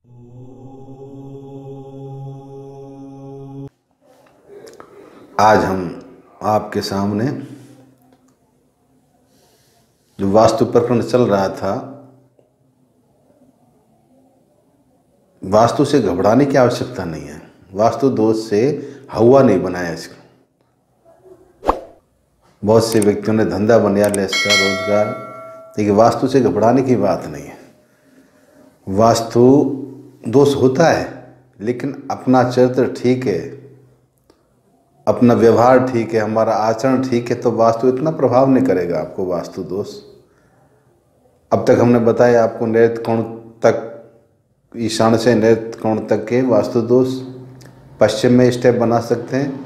आज हम आपके सामने जो वास्तु प्रकरण चल रहा था, वास्तु से घबराने की आवश्यकता नहीं है। वास्तु दोष से हवा नहीं बनाया इसको। बहुत से व्यक्तियों ने धंधा बना लिया इसका, रोजगार, लेकिन वास्तु से घबराने की बात नहीं है। वास्तु दोष होता है, लेकिन अपना चरित्र ठीक है, अपना व्यवहार ठीक है, हमारा आचरण ठीक है, तो वास्तु इतना प्रभाव नहीं करेगा आपको। वास्तु दोष अब तक हमने बताया आपको, नैऋत्य कोण तक, ईशान से नैऋत्य कोण तक के वास्तु दोष। पश्चिम में स्टेप बना सकते हैं,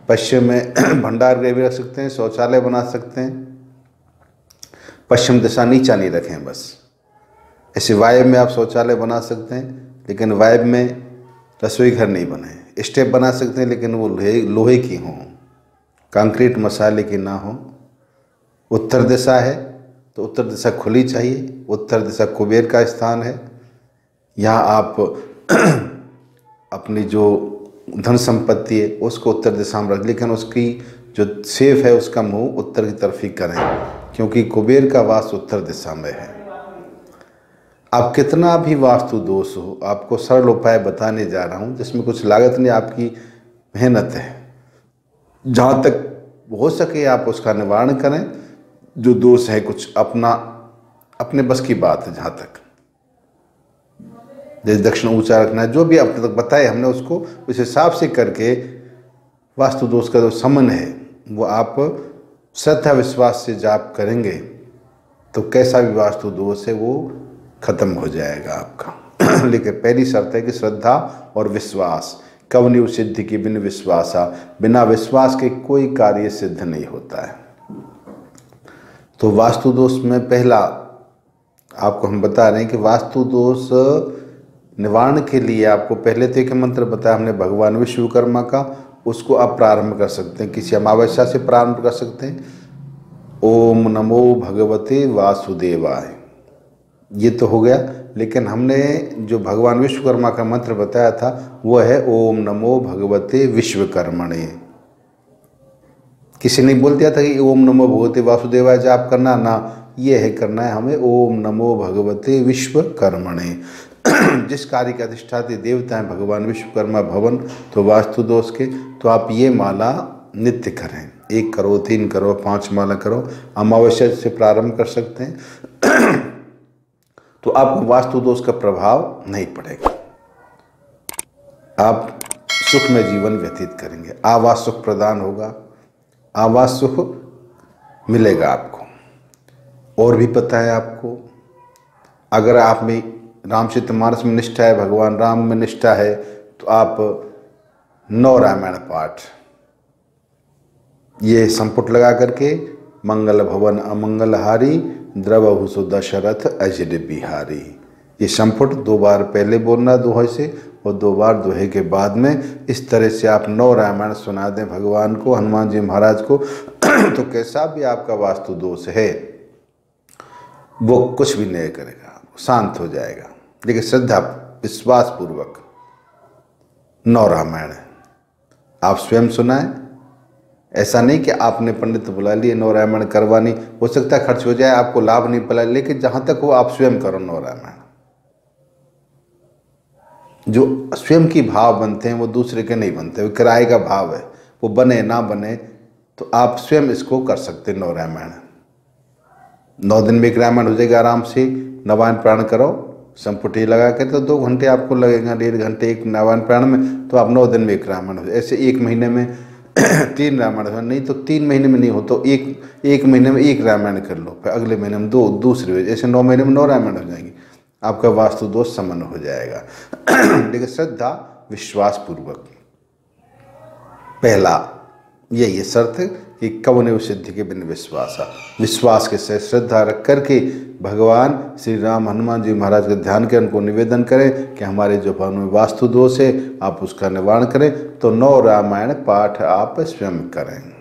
पश्चिम में भंडार गृह भी रख सकते हैं, शौचालय बना सकते हैं। पश्चिम दिशा नीचा नहीं रखें बस। ऐसे वायव्य में आप शौचालय बना सकते हैं, लेकिन वायव्य में रसोई घर नहीं बनाए। स्टेप बना सकते हैं, लेकिन वो लोहे की हों, कंक्रीट मसाले की ना हो। उत्तर दिशा है तो उत्तर दिशा खुली चाहिए। उत्तर दिशा कुबेर का स्थान है। यहाँ आप अपनी जो धन संपत्ति है उसको उत्तर दिशा में रख, लेकिन उसकी जो सेफ है उसका मुंह उत्तर की तरफ ही करें, क्योंकि कुबेर का वास उत्तर दिशा में है। आप कितना भी वास्तु दोष हो, आपको सरल उपाय बताने जा रहा हूँ जिसमें कुछ लागत नहीं, आपकी मेहनत है। जहाँ तक हो सके आप उसका निवारण करें। जो दोष है कुछ अपने बस की बात है। जहाँ तक जैसे दक्षिण ऊंचा रखना है, जो भी अब तक बताए हमने, उसको उस हिसाब से करके वास्तु दोष का जो समन है वो आप श्रद्धा विश्वास से जाप करेंगे तो कैसा भी वास्तु दोष है वो खत्म हो जाएगा आपका। लेकिन पहली शर्त है कि श्रद्धा और विश्वास। कवनि सिद्धि की बिन विश्वासा, बिना विश्वास के कोई कार्य सिद्ध नहीं होता है। तो वास्तु दोष में पहला आपको हम बता रहे हैं कि वास्तु दोष निवारण के लिए आपको पहले तो एक मंत्र बताया हमने भगवान विश्वकर्मा का, उसको आप प्रारंभ कर सकते हैं। किसी अमावस्या से प्रारंभ कर सकते हैं। ओम नमो भगवते वासुदेवाय, ये तो हो गया। लेकिन हमने जो भगवान विश्वकर्मा का मंत्र बताया था वो है ओम नमो भगवते विश्वकर्मणे। किसी ने बोल दिया था कि ओम नमो भगवते वासुदेवाय जाप करना, ना, ये है करना है हमें ओम नमो भगवते विश्वकर्मणे। जिस कार्य के अधिष्ठात्री देवता हैं भगवान विश्वकर्मा भवन, तो वास्तु दोष के, तो आप ये माला नित्य करें। 1 करो, 3 करो, 5 माला करो। अमावस्या से प्रारंभ कर सकते हैं तो आपको वास्तु दोष का प्रभाव नहीं पड़ेगा। आप सुख में जीवन व्यतीत करेंगे। आवास सुख प्रदान होगा, आवास सुख मिलेगा आपको। और भी पता है आपको, अगर आप में रामचरितमानस में निष्ठा है, भगवान राम में निष्ठा है, तो आप 9 रामायण पाठ, ये संपुट लगा करके, मंगल भवन अमंगलहारी द्रवहु सु दशरथ अजर बिहारी, ये संपुट 2 बार पहले बोलना दोहे से और 2 बार दोहे के बाद में। इस तरह से आप 9 रामायण सुना दें भगवान को, हनुमान जी महाराज को, तो कैसा भी आपका वास्तु दोष है वो कुछ भी नहीं करेगा, शांत हो जाएगा। लेकिन श्रद्धा विश्वास पूर्वक 9 रामायण आप स्वयं सुनाएं। ऐसा नहीं कि आपने पंडित बुला लिए 9 रामायण करवानी, हो सकता है खर्च हो जाए, आपको लाभ नहीं पड़ा, लेकिन जहां तक हो आप स्वयं करो 9 रामायण। जो स्वयं की भाव बनते हैं वो दूसरे के नहीं बनते, वो किराए का भाव है, वो बने ना बने, तो आप स्वयं इसको कर सकते हैं 9 रामायण। 9 दिन में 1 रामायण हो जाएगा आराम से। नवायन प्राण करो संपुटी लगा के, तो 2 घंटे आपको लगेगा, 1.5 घंटे एक नवायन प्राण में, तो आप 9 दिन में 1 रामायण हो। ऐसे 1 महीने में 3 रामायण हो, नहीं तो 3 महीने में नहीं हो तो एक महीने में 1 रामायण कर लो, फिर अगले महीने में 2, दूसरे, ऐसे 9 महीने में 9 रामायण हो जाएंगी। आपका वास्तु दोष समन हो जाएगा। लेकिन श्रद्धा विश्वास पूर्वक, पहला यही शर्त है कि कवने सिद्धि के बिन विश्वास, विश्वास के साथ श्रद्धा रख करके भगवान श्री राम हनुमान जी महाराज के ध्यान के उनको निवेदन करें कि हमारे जो भवन में वास्तु दोष है आप उसका निवारण करें। तो 9 रामायण पाठ आप स्वयं करें,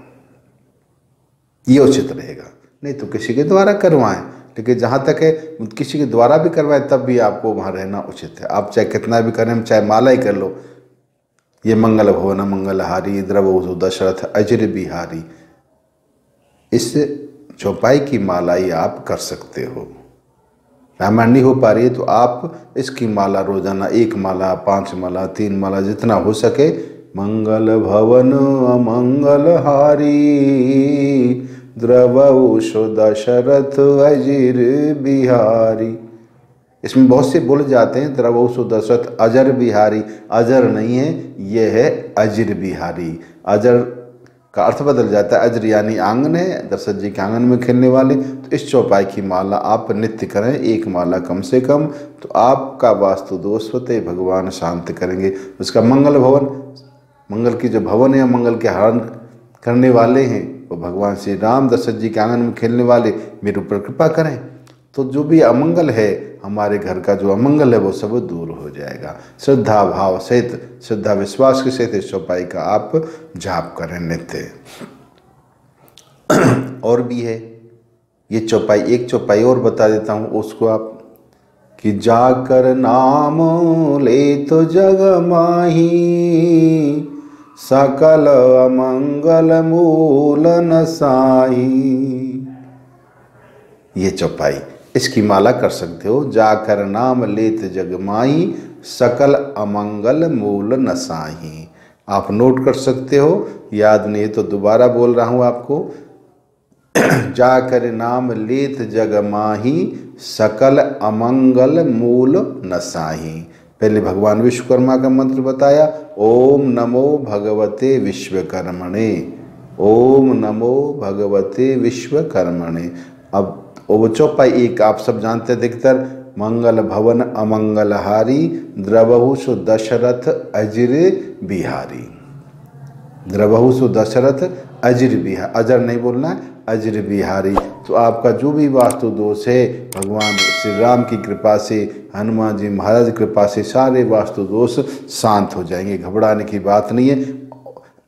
ये उचित रहेगा। नहीं तो किसी के द्वारा करवाएं, लेकिन जहाँ तक है किसी के द्वारा भी करवाएं तब भी आपको वहाँ रहना उचित है। आप चाहे कितना भी करें, चाहे माला ही कर लो, ये मंगल भवन मंगलहारी द्रवहु दशरथ अजर बिहारी, इस चौपाई की माला ही आप कर सकते हो। रामायण नहीं हो पा रही है तो आप इसकी माला रोजाना 1 माला, 5 माला, 3 माला, जितना हो सके। मंगल भवन अमंगलहारी द्रवहु दशरथ अजिर बिहारी। इसमें बहुत से बोले जाते हैं द्रवहु दशरथ अजर बिहारी, अजर नहीं है, यह है अजिर बिहारी। अजर का अर्थ बदल जाता है, अजर यानी आंगन है, दशरथ जी के आंगन में खेलने वाले। तो इस चौपाई की माला आप नित्य करें, 1 माला कम से कम, तो आपका वास्तु दोष होते भगवान शांत करेंगे। उसका मंगल भवन, मंगल की जो भवन है, मंगल के हरण करने वाले हैं वो भगवान श्री राम, दशरथ जी के आंगन में खेलने वाले मेरे ऊपर कृपा करें, तो जो भी अमंगल है, हमारे घर का जो अमंगल है वो सब दूर हो जाएगा। श्रद्धा भाव सहित, श्रद्धा विश्वास के सहित इस चौपाई का आप जाप करें नित्य। और भी है ये चौपाई, एक चौपाई और बता देता हूँ उसको आप, कि जाकर नाम ले तो जग माही, सकल अमंगल मूल नसाही। ये चौपाई, इसकी माला कर सकते हो। जाकर नाम लेत जग माही, सकल अमंगल मूल नसाही। आप नोट कर सकते हो, याद नहीं तो दोबारा बोल रहा हूँ आपको। जाकर नाम लेत जग माही, सकल अमंगल मूल नसाही। पहले भगवान विश्वकर्मा का मंत्र बताया, ओम नमो भगवते विश्वकर्मणे, ओम नमो भगवते विश्वकर्मणे। अब वो चौपाई एक आप सब जानते हैं अधिकतर, मंगल भवन अमंगलहारी द्रवहु दशरथ अजिर बिहारी। द्रवहु दशरथ अजिर बिहारी, अजर नहीं बोलना है, अजिर बिहारी। तो आपका जो भी वास्तु दोष है, भगवान श्री राम की कृपा से, हनुमान जी महाराज की कृपा से सारे वास्तु दोष शांत हो जाएंगे। घबराने की बात नहीं है,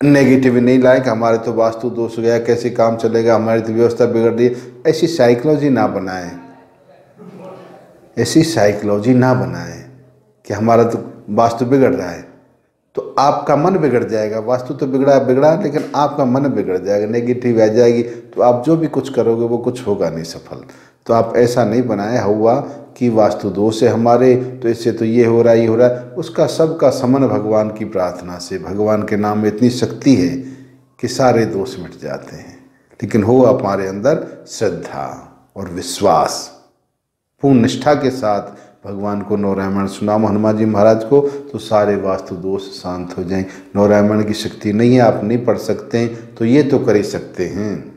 नेगेटिव नहीं लाएं कि हमारे तो वास्तु दोष हो गया, कैसे काम चलेगा, हमारी तो व्यवस्था बिगड़ रही है। ऐसी साइकोलॉजी ना बनाएं, ऐसी साइकोलॉजी ना बनाएं कि हमारा तो वास्तु बिगड़ रहा है, तो आपका मन बिगड़ जाएगा। वास्तु तो बिगड़ा लेकिन आपका मन बिगड़ जाएगा, नेगेटिव आ जाएगी, तो आप जो भी कुछ करोगे वो कुछ होगा नहीं सफल। तो आप ऐसा नहीं बनाएं हुआ कि वास्तु दोष है हमारे, तो इससे तो ये हो रहा है, ये हो रहा है। उसका सबका समन भगवान की प्रार्थना से, भगवान के नाम में इतनी शक्ति है कि सारे दोष मिट जाते हैं। लेकिन हो हमारे अंदर श्रद्धा और विश्वास, पूर्ण निष्ठा के साथ भगवान को नौ रामायण सुनाओ, हनुमान जी महाराज को, तो सारे वास्तु दोष शांत हो जाएं। नौ रामायण की शक्ति नहीं है, आप नहीं पढ़ सकते हैं, तो ये तो कर ही सकते हैं।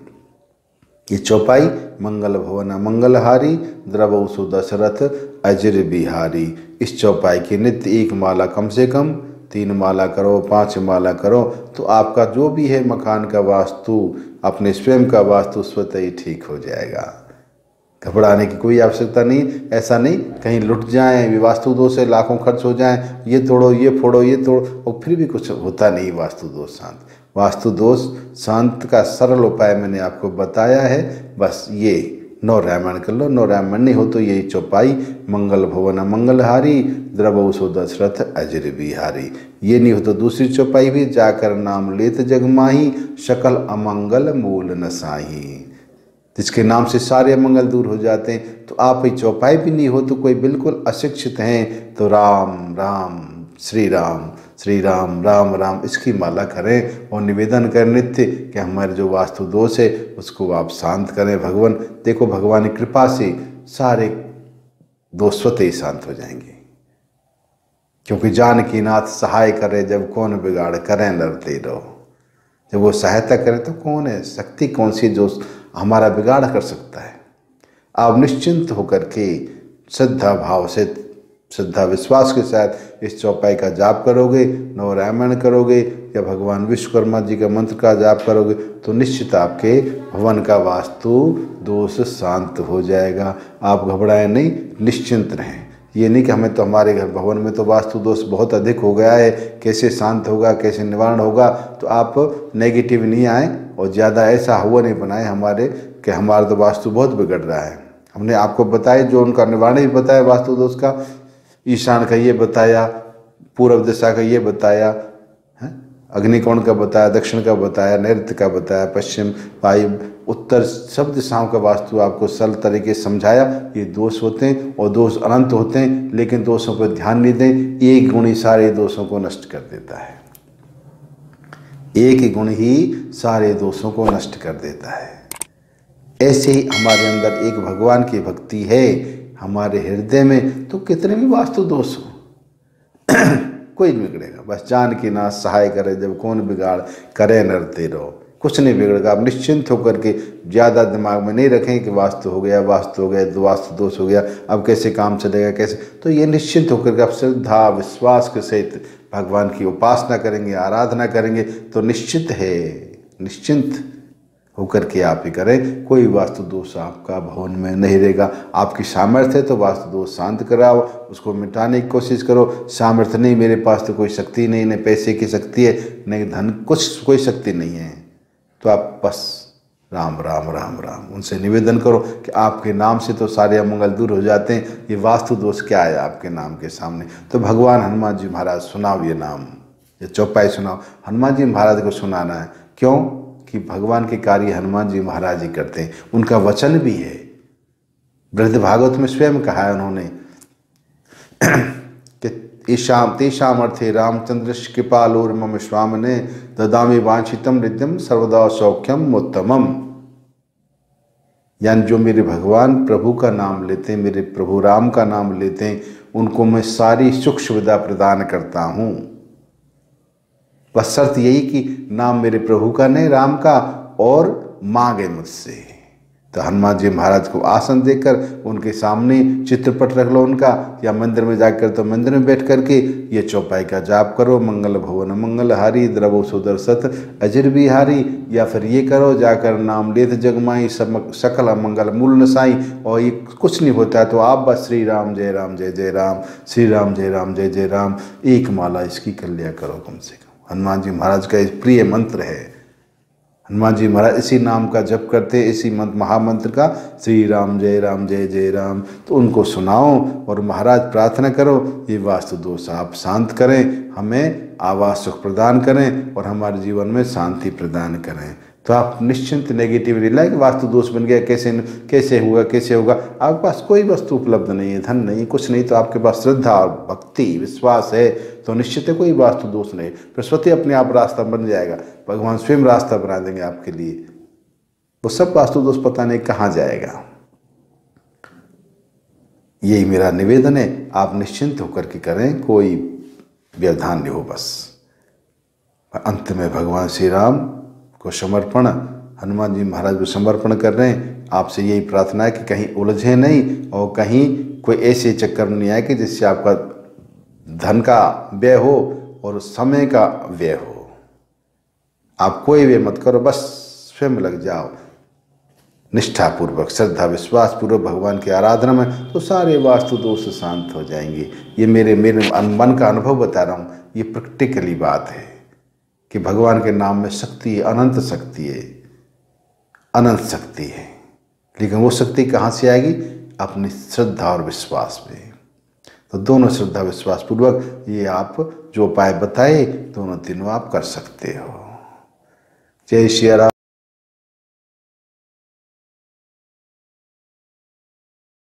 ये चौपाई मंगल भवन मंगलहारी द्रवहु दशरथ अजिर बिहारी। इस चौपाई की नित्य 1 माला कम से कम, 3 माला करो, 5 माला करो, तो आपका जो भी है मकान का वास्तु, अपने स्वयं का वास्तु स्वतः ही ठीक हो जाएगा। घबराने की कोई आवश्यकता नहीं। ऐसा नहीं कहीं लुट जाएं, वास्तु दोष से लाखों खर्च हो जाएं, ये तोड़ो, ये फोड़ो, ये तोड़ो, और फिर भी कुछ होता नहीं वास्तु दोष शांत। वास्तु दोष शांत का सरल उपाय मैंने आपको बताया है, बस ये 9 रामायण कर लो। 9 रामायण नहीं हो तो यही चौपाई, मंगल भवन मंगलहारी द्रवहु दशरथ अजिर बिहारी। ये नहीं हो तो दूसरी चौपाई भी, जाकर नाम लेत जग माही, सकल अमंगल मूल नसाही। जिसके नाम से सारे अमंगल दूर हो जाते हैं। तो आप ही चौपाई भी नहीं हो तो कोई बिल्कुल अशिक्षित हैं, तो राम राम श्री राम, श्री राम राम राम, इसकी माला करें और निवेदन करें नित्य कि हमारे जो वास्तु दोष है उसको आप शांत करें। भगवान देखो, भगवान की कृपा से सारे दोष स्वतः ही शांत हो जाएंगे, क्योंकि जानकी नाथ सहाय करे जब कौन बिगाड़, करें लड़ते रहो। जब वो सहायता करें तो कौन है, शक्ति कौन सी जो हमारा बिगाड़ कर सकता है। आप निश्चिंत होकर के श्रद्धा भाव से, श्रद्धा विश्वास के साथ इस चौपाई का जाप करोगे, 9 रामायण करोगे या भगवान विश्वकर्मा जी का मंत्र का जाप करोगे, तो निश्चित आपके भवन का वास्तु दोष शांत हो जाएगा। आप घबराएं नहीं, निश्चिंत रहें। ये नहीं कि हमें तो हमारे घर भवन में तो वास्तु दोष बहुत अधिक हो गया है, कैसे शांत होगा, कैसे निवारण होगा। तो आप नेगेटिव नहीं आए और ज़्यादा ऐसा हुआ नहीं बनाए हमारे कि हमारा तो वास्तु बहुत बिगड़ रहा है। हमने आपको बताया, जो उनका निवारण भी बताया वास्तु दोष का, ईशान का ये बताया, पूर्व दिशा का ये बताया, अग्निकोण का बताया, दक्षिण का बताया, नैऋत्य का बताया, पश्चिम, वायु, उत्तर, सब दिशाओं का वास्तु आपको सरल तरीके से समझाया। ये दोष होते हैं और दोष अनंत होते हैं, लेकिन दोषों पर ध्यान नहीं दें। एक गुण ही सारे दोषों को नष्ट कर देता है, एक ही गुण ही सारे दोषों को नष्ट कर देता है। ऐसे ही हमारे अंदर एक भगवान की भक्ति है हमारे हृदय में, तो कितने भी वास्तु दोष हो कोई नहीं बिगड़ेगा। बस जान की नाथ सहाय करे, जब कौन बिगाड़ करे नर तेरो, कुछ नहीं बिगड़ेगा। आप निश्चिंत होकर के ज़्यादा दिमाग में नहीं रखें कि वास्तु हो गया, वास्तु हो गया, वास्तु दोष हो गया, अब कैसे काम चलेगा, कैसे। तो ये निश्चिंत होकर के आप श्रद्धा विश्वास के सहित भगवान की उपासना करेंगे, आराधना करेंगे, तो निश्चित है, निश्चिंत होकर के आप ही करें। कोई वास्तु दोष आपका भवन में नहीं रहेगा। आपकी सामर्थ्य है तो वास्तु दोष शांत कराओ, उसको मिटाने की कोशिश करो। सामर्थ्य नहीं, मेरे पास तो कोई शक्ति नहीं, न पैसे की शक्ति है, न धन, कुछ कोई शक्ति नहीं है, तो आप बस राम राम राम राम उनसे निवेदन करो कि आपके नाम से तो सारे अमंगल दूर हो जाते हैं। ये वास्तु दोष क्या है आपके नाम के सामने? तो भगवान हनुमान जी महाराज सुनाओ ये नाम, ये चौपाई सुनाओ। हनुमान जी महाराज को सुनाना है, क्यों कि भगवान के कार्य हनुमान जी महाराज ही करते हैं, उनका वचन भी है। बृहद भागवत में स्वयं कहा है उन्होंने कि ईशाम तेषाम अर्थे रामचंद्र कृपालोर मम स्वामिने ददामि वांछितम हृदयम सर्वदा सौख्यम उत्तमम। यानी जो मेरे भगवान प्रभु का नाम लेते हैं, मेरे प्रभु राम का नाम लेते हैं, उनको मैं सारी सुख सुविधा प्रदान करता हूँ। बस शर्त यही कि नाम मेरे प्रभु का नहीं, राम का, और मांगे मुझसे। तो हनुमान जी महाराज को आसन देकर उनके सामने चित्रपट रख लो उनका, या मंदिर में जाकर तो मंदिर में बैठ करके ये चौपाई का जाप करो, मंगल भवन मंगल हारी द्रवो सुदर्शत अजिर बिहारी। या फिर ये करो, जाकर नाम लेत जगमाई सकल मंगल मूल नसाई। और ये कुछ नहीं होता है तो आप बस श्री राम जय राम जय जय राम, श्री राम जय राम जय जय राम, एक माला इसकी कर लिया करो कम से कम। हनुमान जी महाराज का एक प्रिय मंत्र है। हनुमान जी महाराज इसी नाम का जप करते, इसी मंत्र महामंत्र का, श्री राम जय जय राम। तो उनको सुनाओ और महाराज प्रार्थना करो ये वास्तु दोष आप शांत करें, हमें आवास सुख प्रदान करें और हमारे जीवन में शांति प्रदान करें। तो आप निश्चिंत नेगेटिविटी लाइक वास्तु दोष बन गया, कैसे होगा। आपके पास कोई वस्तु उपलब्ध नहीं है, धन नहीं, कुछ नहीं, तो आपके पास श्रद्धा और भक्ति विश्वास है तो निश्चित है कोई वास्तु दोष नहीं। फिर स्वतः अपने आप रास्ता बन जाएगा, भगवान स्वयं रास्ता बना देंगे आपके लिए। वो सब वास्तु दोष पता नहीं कहाँ जाएगा। यही मेरा निवेदन है, आप निश्चिंत होकर के करें, कोई व्यवधान नहीं हो। बस अंत में भगवान श्री राम को समर्पण, हनुमान जी महाराज को समर्पण कर रहे हैं। आपसे यही प्रार्थना है कि कहीं उलझे नहीं और कहीं कोई ऐसे चक्कर नहीं आए कि जिससे आपका धन का व्यय हो और समय का व्यय हो। आप कोई व्यय मत करो, बस स्वयं लग जाओ निष्ठापूर्वक, श्रद्धा विश्वास पूर्वक भगवान की आराधना में, तो सारे वास्तु दोष शांत हो जाएंगे। ये मेरे मन का अनुभव बता रहा हूँ, ये प्रैक्टिकली बात है कि भगवान के नाम में शक्ति है, अनंत शक्ति है, अनंत शक्ति है। लेकिन वो शक्ति कहाँ से आएगी? अपनी श्रद्धा और विश्वास में। तो दोनों श्रद्धा विश्वास पूर्वक ये आप जो उपाय बताए दोनों तीनों आप कर सकते हो। जय श्री राम।